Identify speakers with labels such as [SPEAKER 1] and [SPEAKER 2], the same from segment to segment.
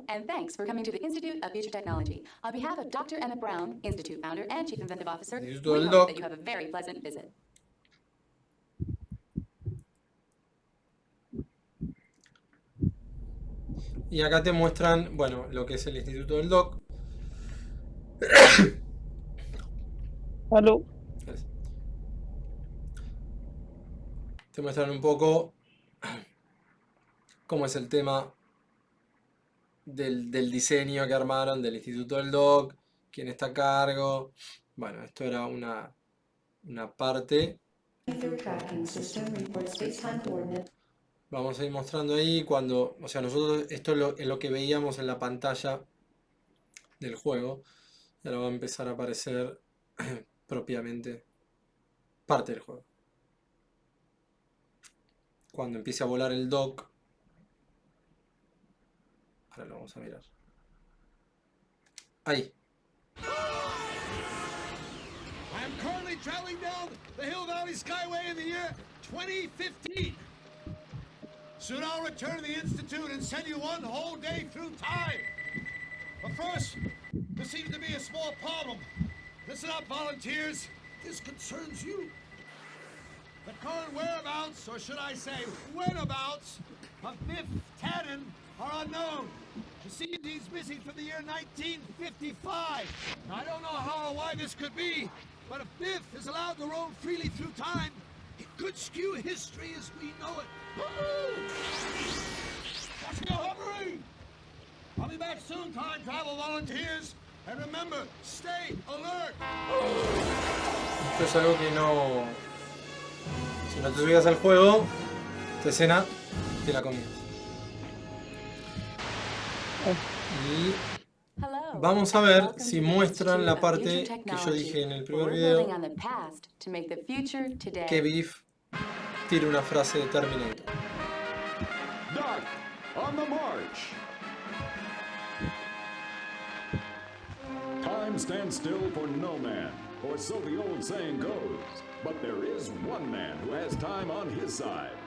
[SPEAKER 1] and thanks for coming to the Institute of Future Technology. On behalf of Dr. Emmett Brown, Institute founder and Chief Inventive Officer, we hope that you have a very pleasant visit.
[SPEAKER 2] Y acá te muestran, bueno, lo que es el Instituto del Doc.
[SPEAKER 3] Aló.
[SPEAKER 2] Te muestran un poco cómo es el tema del diseño que armaron del Instituto del Doc, quién está a cargo. Bueno, esto era una parte. Vamos a ir mostrando ahí cuando, o sea, nosotros esto es lo que veíamos en la pantalla del juego. Y ahora va a empezar a aparecer propiamente parte del juego. Cuando empiece a volar el dock. Ahora lo vamos a mirar. Ahí.
[SPEAKER 4] I am currently traveling down the Hill Valley Skyway in the year 2015. Soon I'll return to the Institute and send you one whole day through time. But first, there seems to be a small problem. Listen up, volunteers. This concerns you. The current whereabouts, or should I say whenabouts, of Biff Tannen are unknown. You see, he's missing from the year 1955. Now, I don't know how or why this could be, but if Biff is allowed to roam freely through time, it could skew history as we know it. Let's go hovering! I'll be back soon, time travel volunteers. And remember, stay alert.
[SPEAKER 2] Esto es algo que no... Si no te subías al juego, esta escena te la comías. Y vamos a ver si muestran la parte que yo dije en el primer video, que Biff tira una frase de Terminator.
[SPEAKER 5] Doc, on the march. Time stands still for no man, or so the old saying goes. But there is one man who has time on his side.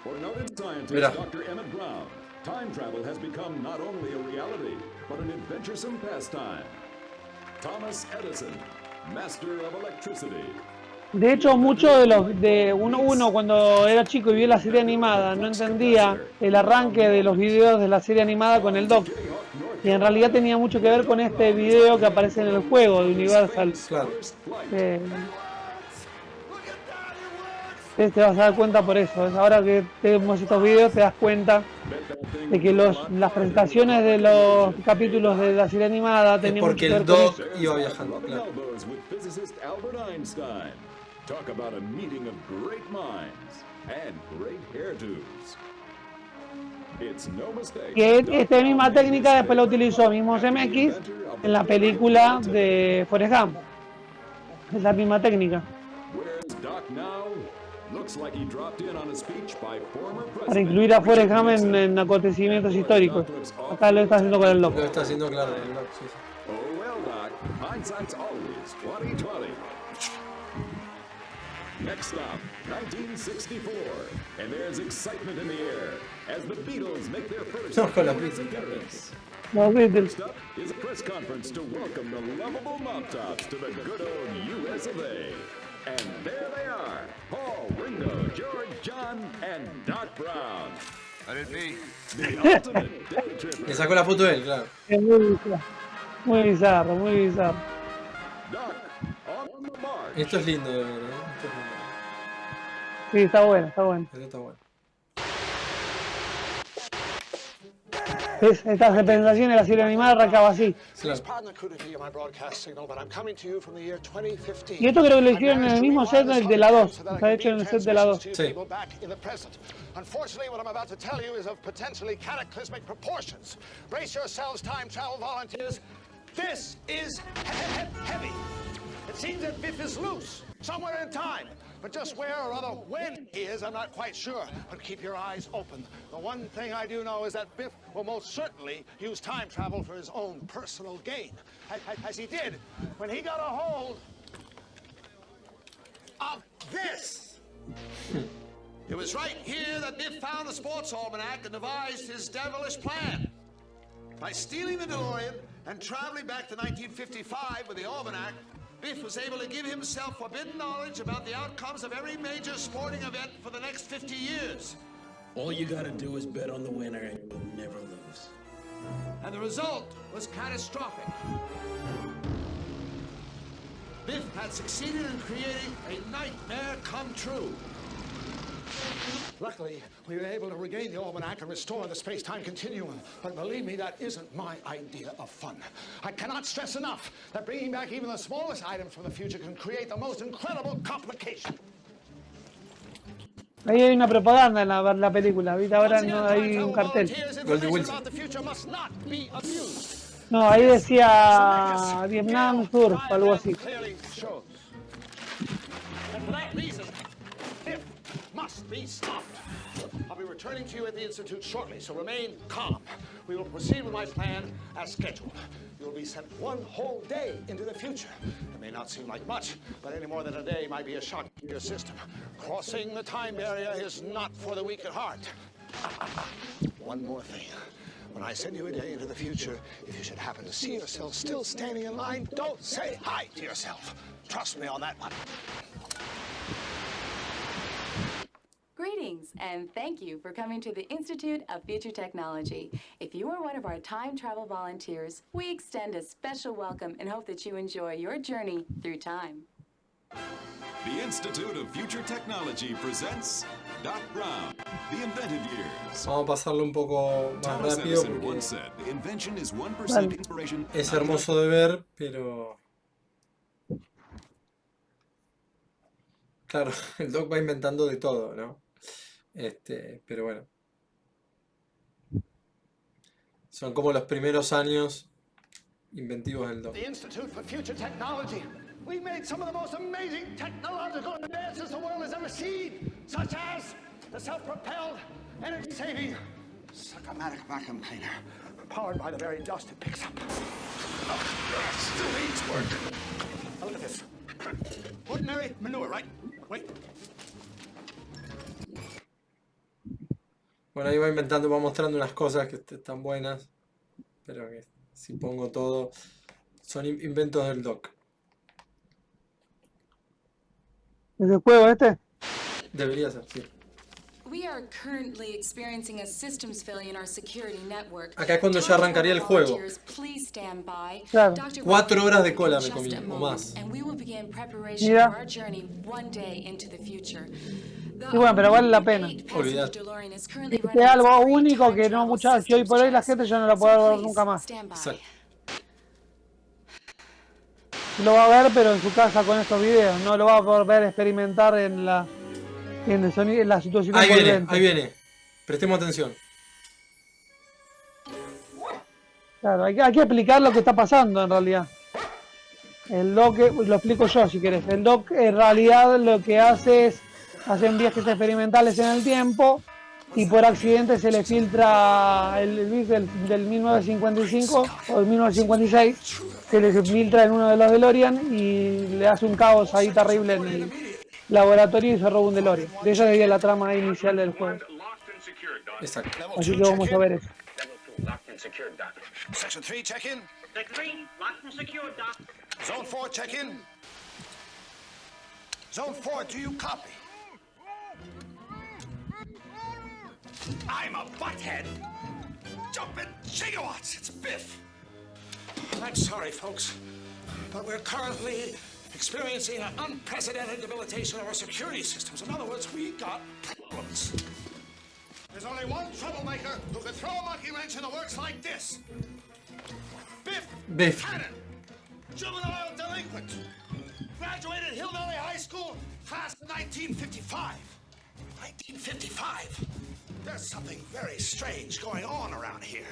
[SPEAKER 5] For noted scientist Dr. Emmett Brown, time travel has become not only a reality, but an adventuresome pastime. Thomas Edison, master of electricity.
[SPEAKER 3] De hecho, mucho de uno cuando era chico y vio la serie animada no entendía el arranque de los videos de la serie animada con el Doc. Y en realidad tenía mucho que ver con este video que aparece en el juego de Universal.
[SPEAKER 2] Claro.
[SPEAKER 3] Te vas a dar cuenta por eso. Ahora que tenemos estos videos te das cuenta de que las presentaciones de los capítulos de la serie animada tenían
[SPEAKER 2] porque
[SPEAKER 3] mucho
[SPEAKER 2] el
[SPEAKER 3] que ver
[SPEAKER 2] Doc
[SPEAKER 3] con eso.
[SPEAKER 2] iba viajando, claro.
[SPEAKER 5] Talk about a meeting of great minds and great hairdos. It's no mistake.
[SPEAKER 3] Que esta misma técnica después la utilizó mismo CMX en la película de Forrest Gump. Es la misma técnica. Para incluir a Forrest Gump en acontecimientos históricos. Acá lo está haciendo con el Doc.
[SPEAKER 2] Lo está haciendo claro el Doc, sí.
[SPEAKER 5] Oh well, Doc. Hindsight's always 20/20. Next stop, 1964, and there's excitement in the air as the Beatles make their first appearance. Next up is a press conference to welcome the lovable Mop Tops to the good old US of A. And there they are, Paul, Ringo, George, John, and Doc Brown.
[SPEAKER 4] Let it be.
[SPEAKER 5] The ultimate day trip.
[SPEAKER 2] Le sacó la foto de él, claro.
[SPEAKER 3] Es muy bizarro, muy bizarro.
[SPEAKER 5] Doc, on the march.
[SPEAKER 2] Esto es lindo de ver, ¿eh? Esto es lindo.
[SPEAKER 3] Sí, está bueno, está bueno.
[SPEAKER 2] Esto está bueno.
[SPEAKER 3] Esta representación de la serie animada arrancaba así.
[SPEAKER 2] Claro.
[SPEAKER 3] Y esto creo que lo hicieron en el mismo set de la 2. Está hecho en el set de la 2.
[SPEAKER 2] Sí.
[SPEAKER 4] Unfortunately, what I'm about to tell you is of potentially cataclysmic proportions. Brace yourselves, time travel volunteers. This is heavy. It seems that Biff is loose, somewhere in time. But just where or rather when he is, I'm not quite sure. But keep your eyes open. The one thing I do know is that Biff will most certainly use time travel for his own personal gain. As he did when he got a hold of this. It was right here that Biff found the sports almanac and devised his devilish plan. By stealing the DeLorean and traveling back to 1955 with the Almanac, Biff was able to give himself forbidden knowledge about the outcomes of every major sporting event for the next 50 years.
[SPEAKER 6] All you gotta do is bet on the winner and you'll never lose.
[SPEAKER 4] And the result was catastrophic. Biff had succeeded in creating a nightmare come true. Luckily, we were able to regain the Almanac and restore the space-time continuum. But believe me, that isn't my idea of fun. I cannot stress enough that bringing back even the smallest items from the future can create the most incredible complication.
[SPEAKER 3] Ahí hay una propaganda en la película, ¿viste? Ahora no hay un cartel. No, ahí decía Vietnam Surf, algo así.
[SPEAKER 4] Must be stopped. I'll be returning to you at the Institute shortly, so remain calm. We will proceed with my plan as scheduled. You will be sent one whole day into the future. It may not seem like much, but any more than a day might be a shock to your system. Crossing the time barrier is not for the weak at heart. One more thing. When I send you a day into the future, if you should happen to see yourself still standing in line, don't say hi to yourself. Trust me on that one.
[SPEAKER 1] Greetings, and thank you for coming to the Institute of Future Technology. If you are one of our time travel volunteers, we extend a special welcome and hope that you enjoy your journey through time.
[SPEAKER 5] The Institute of Future Technology presents Doc Brown, The Invented Years.
[SPEAKER 2] Vamos a pasarlo un poco más
[SPEAKER 5] Thomas
[SPEAKER 2] rápido
[SPEAKER 5] Edison
[SPEAKER 2] porque
[SPEAKER 5] once said, "Invention is 1% inspiration."
[SPEAKER 2] es hermoso de ver, pero... Claro, el Doc va inventando de todo, ¿no? Pero bueno. Son como los primeros años inventivos del Doc.
[SPEAKER 4] The Institute for Future Technology. We've made some of the most amazing technological advances the world has ever seen, such as the self-propelled, energy-saving, succomatic vacuum cleaner, powered by the very dust it picks up. Oh, that still needs work. Now look at this. Ordinary manure, right? Wait.
[SPEAKER 2] Bueno, ahí va inventando, va mostrando unas cosas que están buenas, pero que si pongo todo, son inventos del Doc.
[SPEAKER 3] ¿Es el juego este?
[SPEAKER 2] Debería ser, sí.
[SPEAKER 1] We are currently experiencing a systems failure in our security network.
[SPEAKER 2] Acá es cuando ya arrancaría el juego.
[SPEAKER 1] Please stand by.
[SPEAKER 3] Claro.
[SPEAKER 2] 4 horas de cola me comí, o más.
[SPEAKER 1] And we will begin preparation
[SPEAKER 3] Mira.
[SPEAKER 1] for our journey one day into the future.
[SPEAKER 3] Y bueno, pero vale la pena.
[SPEAKER 2] Olvidate.
[SPEAKER 3] Es algo único que no muchachos, hoy por hoy la gente ya no lo puede ver nunca más.
[SPEAKER 2] Exacto.
[SPEAKER 3] Lo va a ver, pero en su casa con estos videos. No lo va a poder ver, experimentar en la situación
[SPEAKER 2] Ahí viene,
[SPEAKER 3] envolvente.
[SPEAKER 2] ahí viene. Prestemos atención.
[SPEAKER 3] Claro, hay que explicar lo que está pasando en realidad. El Doc, lo explico yo si querés. El Doc en realidad lo que hace es hacen viajes experimentales en el tiempo y por accidente se le filtra el bit del 1955 o del 1956, se le filtra en uno de los DeLorean y le hace un caos ahí terrible en el laboratorio y se roba un DeLorean. De esa sería la trama inicial del juego.
[SPEAKER 2] Exacto.
[SPEAKER 3] Así que vamos a ver eso.
[SPEAKER 4] Section 3, check-in.
[SPEAKER 7] Section 3, locked and secured, Doc.
[SPEAKER 4] Zone 4, check-in. Zone 4, do you copy? I'm a butthead. Jumping gigawatts. It's Biff. I'm sorry, folks, but we're currently experiencing an unprecedented debilitation of our security systems. In other words, we got problems. There's only one troublemaker who can throw a monkey wrench in the works like this. Biff Cannon, juvenile delinquent, graduated Hill Valley High School, class of 1955. 1955? There's something very strange going on around here.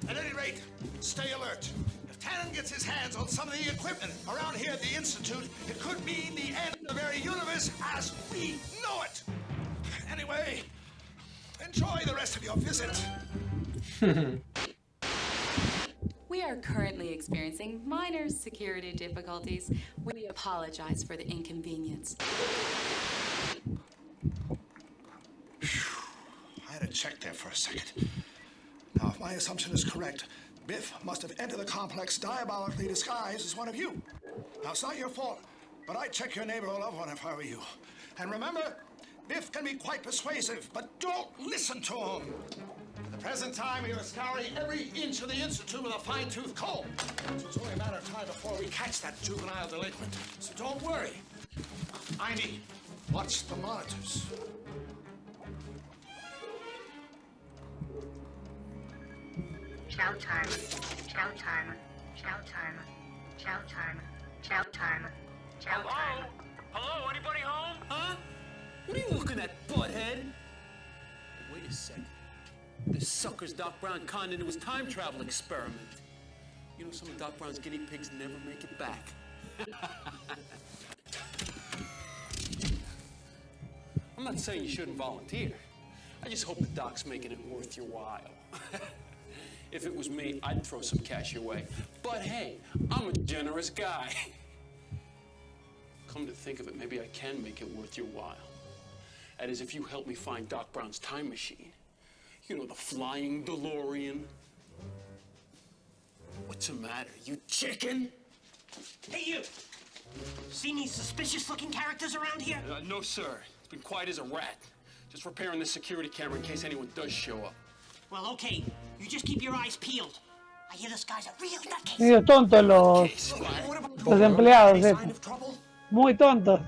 [SPEAKER 4] At any rate, stay alert. If Tannen gets his hands on some of the equipment around here at the Institute, it could mean the end of the very universe as we know it. Anyway, enjoy the rest of your visit.
[SPEAKER 1] We are currently experiencing minor security difficulties. We apologize for the inconvenience.
[SPEAKER 4] I had to check there for a second. Now, if my assumption is correct, Biff must have entered the complex diabolically disguised as one of you. Now, it's not your fault, but I'd check your neighbor or loved one if I were you. And remember, Biff can be quite persuasive, but don't listen to him. At the present time, we are scouring every inch of the Institute with a fine-tooth comb. So it's only a matter of time before we catch that juvenile delinquent. So don't worry. I mean, watch the monitors.
[SPEAKER 8] Chow time. Chow time. Chow time. Chow time. Chow time. Chow time.
[SPEAKER 6] Hello? Anybody home? Huh? What are you looking at, butthead? Wait a second. This sucker's Doc Brown conned into his time travel experiment. You know, some of Doc Brown's guinea pigs never make it back. I'm not saying you shouldn't volunteer. I just hope the Doc's making it worth your while. If it was me, I'd throw some cash your way. But hey, I'm a generous guy. Come to think of it, maybe I can make it worth your while. That is, if you help me find Doc Brown's time machine. You know, the flying DeLorean. What's the matter, you chicken?
[SPEAKER 7] Hey, you! Seen any suspicious-looking characters around here?
[SPEAKER 6] No, sir. It's been quiet as a rat. Just repairing the security camera in case anyone does show up.
[SPEAKER 7] Well, okay. You just keep your eyes peeled. I hear this guy's a real nutcase.
[SPEAKER 3] Medio tontos los empleados,
[SPEAKER 4] Sign of trouble?
[SPEAKER 3] muy tontos.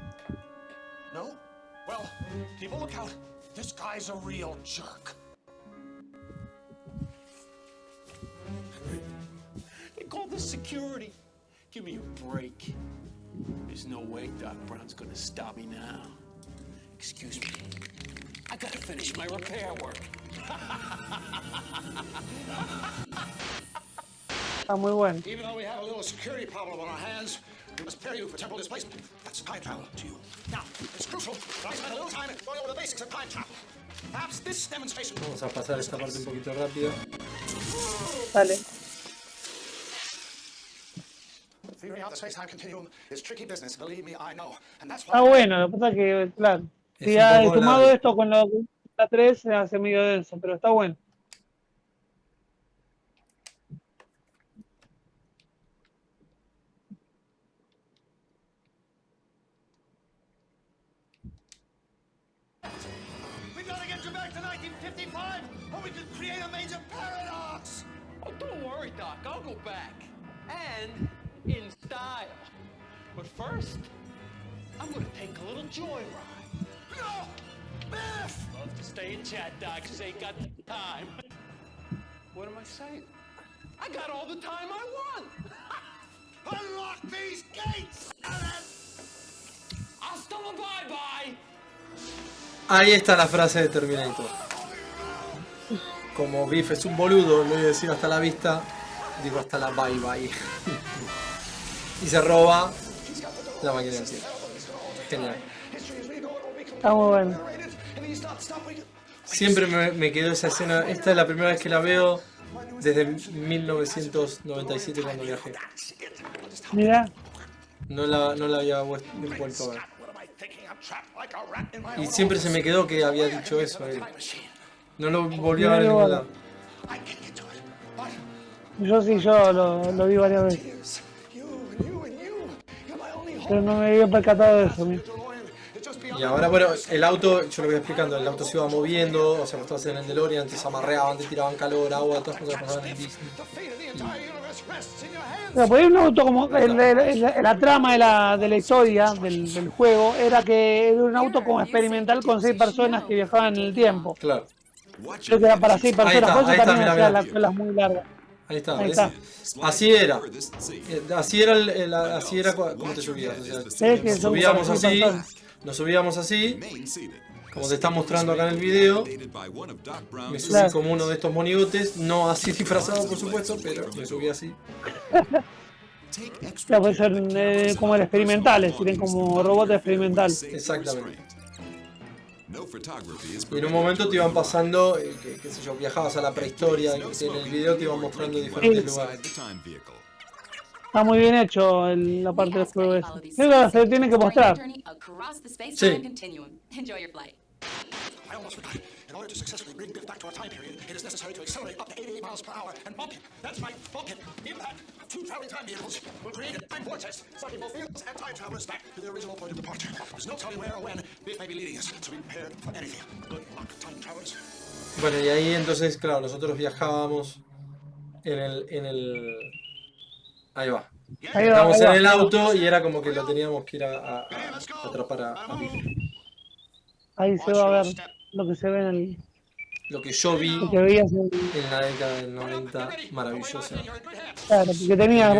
[SPEAKER 4] No? Well, people look out. This guy's a real jerk.
[SPEAKER 6] They call this security. Give me a break. There's no way Doc Brown's gonna stop me now. Excuse me. I gotta finish my repair work.
[SPEAKER 3] Está muy bueno.
[SPEAKER 4] Even though we have a little security problem on our hands, we must prepare you for temporal displacement. That's time travel to you. Now, it's crucial that I spend a little time going over the basics of time travel. Perhaps this demonstration...
[SPEAKER 2] Vamos a pasar esta parte un poquito rápido.
[SPEAKER 3] Dale.
[SPEAKER 4] Figuring out the space-time continuum is tricky business, believe me, I know. And that's
[SPEAKER 3] Está
[SPEAKER 4] why...
[SPEAKER 3] bueno, lo que pasa es que, claro,
[SPEAKER 2] Es
[SPEAKER 3] si
[SPEAKER 2] un
[SPEAKER 3] ha
[SPEAKER 2] poco
[SPEAKER 3] sumado
[SPEAKER 2] largo.
[SPEAKER 3] esto con la 3 se hace medio denso, pero está bueno.
[SPEAKER 4] We've got to get you back to 1955, or we could create a major paradox!
[SPEAKER 6] Oh, don't worry, Doc. I'll go back. And in style. But first, I'm gonna take a little joyride.
[SPEAKER 4] No! Biff!
[SPEAKER 6] Love to stay and chat, Doc, 'cause ain't got the time. What am I saying? I got all the time I want.
[SPEAKER 4] Unlock these gates, Alan!
[SPEAKER 6] Hasta la bye-bye.
[SPEAKER 2] Ahí está la frase de Terminator. Como Biff es un boludo, en vez de decir hasta la vista, digo hasta la bye bye. Y se roba la máquina del tiempo. Genial.
[SPEAKER 3] Está muy bueno.
[SPEAKER 2] Siempre me quedó esa escena. Esta es la primera vez que la veo desde 1997 cuando viajé.
[SPEAKER 3] Mira,
[SPEAKER 2] No la había vuelto a ver. Y siempre se me quedó que había dicho eso él. No lo volví a ver en ningún lado.
[SPEAKER 3] yo sí, yo lo vi varias veces. Pero no me había percatado de eso, mira.
[SPEAKER 2] Y ahora, bueno, el auto, yo lo voy explicando, el auto se iba moviendo, o sea, vos estabas en el DeLorean, antes amarreaban, te tiraban calor, agua, todas las cosas que pasaban en Disney.
[SPEAKER 3] Pero por ahí un auto como la trama de la historia del juego era que era un auto como experimental con 6 personas que viajaban en el tiempo.
[SPEAKER 2] Claro.
[SPEAKER 3] Creo que era para 6 personas, por eso
[SPEAKER 2] ahí está,
[SPEAKER 3] también
[SPEAKER 2] mira,
[SPEAKER 3] hacía
[SPEAKER 2] mira.
[SPEAKER 3] las colas muy largas.
[SPEAKER 2] Ahí está,
[SPEAKER 3] Ahí
[SPEAKER 2] ¿ves?
[SPEAKER 3] está.
[SPEAKER 2] Así era. Así era como te subías. O sea,
[SPEAKER 3] Sí, que son
[SPEAKER 2] subíamos
[SPEAKER 3] para seis
[SPEAKER 2] así,
[SPEAKER 3] personas.
[SPEAKER 2] nos subíamos así, como te está mostrando acá en el video. Me subí
[SPEAKER 3] Claro.
[SPEAKER 2] como uno de estos monigotes, no así disfrazado por supuesto, pero me subí así.
[SPEAKER 3] Claro, puede ser como el experimentales, tienen como robots experimentales.
[SPEAKER 2] Exactamente. Y en un momento te iban pasando, qué sé yo, viajabas a la prehistoria, en el video te iban mostrando diferentes lugares.
[SPEAKER 3] Está muy bien hecho la parte del juego ese. Creo que se tiene que mostrar.
[SPEAKER 1] Journey across the space-time
[SPEAKER 2] Sí.
[SPEAKER 1] continuum. Enjoy your flight.
[SPEAKER 4] I almost forgot. In order to successfully bring Biff back to our time period, it is necessary to accelerate up to 88 miles per hour and bump it. That's right, bump it. The impact of two traveling time vehicles will create a time vortex, sucking both vehicles and time travelers back to their original point of departure. There's no telling where or when Biff may be leading us, so be prepared for anything. Good luck, time travelers.
[SPEAKER 2] Bueno, y ahí entonces, claro, nosotros viajábamos en el... Ahí va.
[SPEAKER 3] Ahí va,
[SPEAKER 2] Estábamos
[SPEAKER 3] ahí
[SPEAKER 2] en
[SPEAKER 3] va.
[SPEAKER 2] el auto y era como que lo teníamos que ir a atrapar a Biff.
[SPEAKER 3] Ahí se va a ver lo que se ve en el...
[SPEAKER 2] Lo que yo vi
[SPEAKER 3] Lo que veías en
[SPEAKER 2] en la década del 90, maravillosa.
[SPEAKER 3] Claro, porque tenías,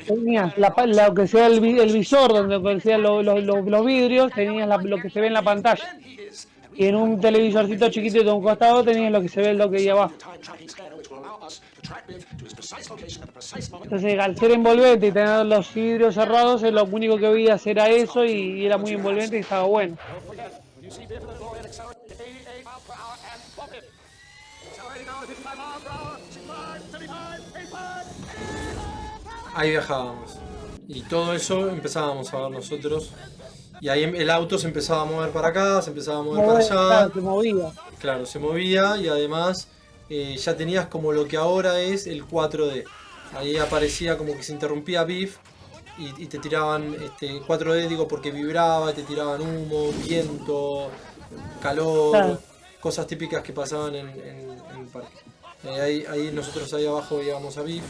[SPEAKER 3] tenías lo que sea el visor, donde sea los vidrios, tenías lo que se ve en la pantalla. Y en un televisorcito chiquitito de un costado tenías lo que se ve lo que hay abajo. Entonces, al ser envolvente y tener los vidrios cerrados, lo único que veías era eso y era muy envolvente y estaba bueno.
[SPEAKER 2] Ahí viajábamos. Y todo eso empezábamos a ver nosotros. Y ahí el auto se empezaba a mover para acá, se empezaba a mover para allá.
[SPEAKER 3] Claro, se movía.
[SPEAKER 2] Claro, se movía y además ya tenías como lo que ahora es el 4D. Ahí aparecía como que se interrumpía Biff y te tiraban 4D, digo, porque vibraba, te tiraban humo, viento, calor,
[SPEAKER 3] Claro.
[SPEAKER 2] cosas típicas que pasaban en el parque. Ahí nosotros ahí abajo veíamos a Biff.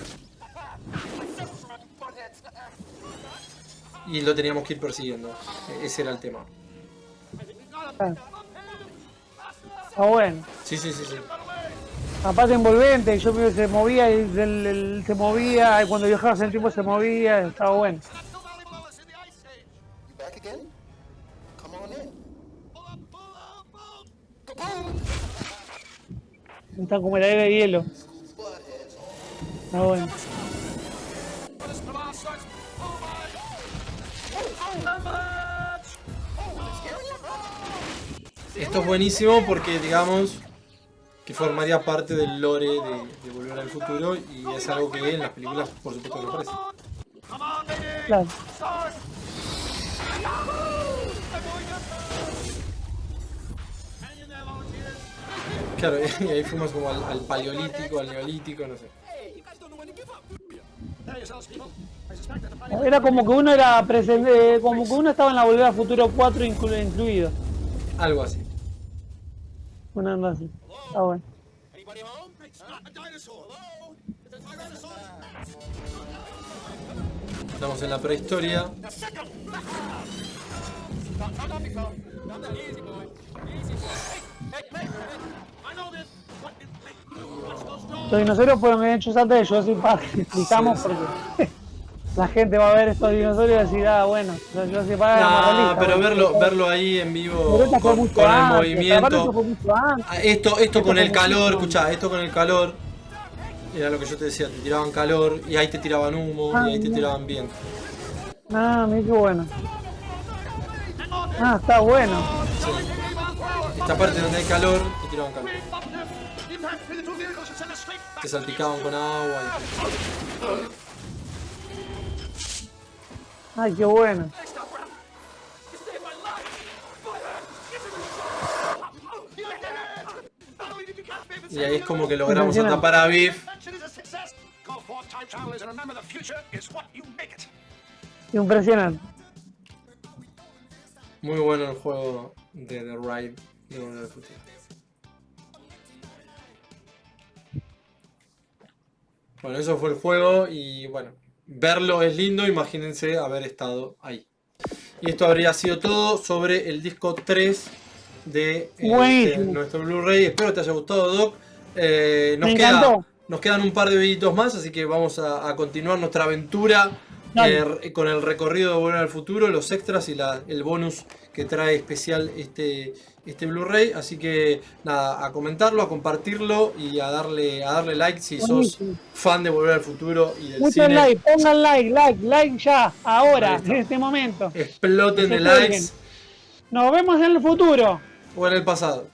[SPEAKER 2] Y lo teníamos que ir persiguiendo. Ese era el tema.
[SPEAKER 3] Está bueno.
[SPEAKER 2] Sí.
[SPEAKER 3] Aparte envolvente, yo creo que se movía y se movía, y cuando viajabas en el tiempo se movía, estaba bueno. Está como el aire de hielo. Está bueno.
[SPEAKER 2] Esto es buenísimo porque digamos que formaría parte del lore de Volver al Futuro y es algo que en las películas por supuesto no aparece.
[SPEAKER 3] Claro.
[SPEAKER 2] Claro, y ahí fuimos como al paleolítico, al neolítico, no sé.
[SPEAKER 3] Era como que uno era presente, como que uno estaba en la Volver al Futuro 4 incluido.
[SPEAKER 2] Algo así.
[SPEAKER 3] Una onda así. Está bueno.
[SPEAKER 2] Estamos en la prehistoria.
[SPEAKER 3] Los dinosaurios fueron hechos antes de Jurassic Park, explicamos porque la gente va a ver estos dinosaurios y va a decir, ah, bueno, Jurassic Park era más realista.
[SPEAKER 2] Pero verlo ahí en vivo con el movimiento. Esto con el calor, escuchá, esto con el calor. Era lo que yo te decía, te tiraban calor y ahí te tiraban humo y ahí te tiraban viento.
[SPEAKER 3] Ah, mira qué bueno. Ah, está bueno.
[SPEAKER 2] Sí. Esta parte donde hay calor, te tiraban calor. Te salpicaban con agua.
[SPEAKER 3] Ay, qué bueno.
[SPEAKER 2] Y ahí es como que logramos atrapar a Biff.
[SPEAKER 3] Impresionante.
[SPEAKER 2] Muy bueno el juego de The Ride de Volver al Futuro. Bueno, eso fue el juego y bueno, verlo es lindo, imagínense haber estado ahí. Y esto habría sido todo sobre el disco 3 de nuestro Blu-ray. Espero te haya gustado, Doc. Nos quedan un par de videitos más, así que vamos a continuar nuestra aventura con el recorrido de Volver al Futuro, los extras y el bonus que trae especial este Blu-ray. Así que nada, a comentarlo, a compartirlo y a darle like si sos fan de Volver al Futuro y del cine.
[SPEAKER 3] Like, pongan like ya, ahora, en este momento.
[SPEAKER 2] Exploten de likes.
[SPEAKER 3] Nos vemos en el futuro.
[SPEAKER 2] O en el pasado.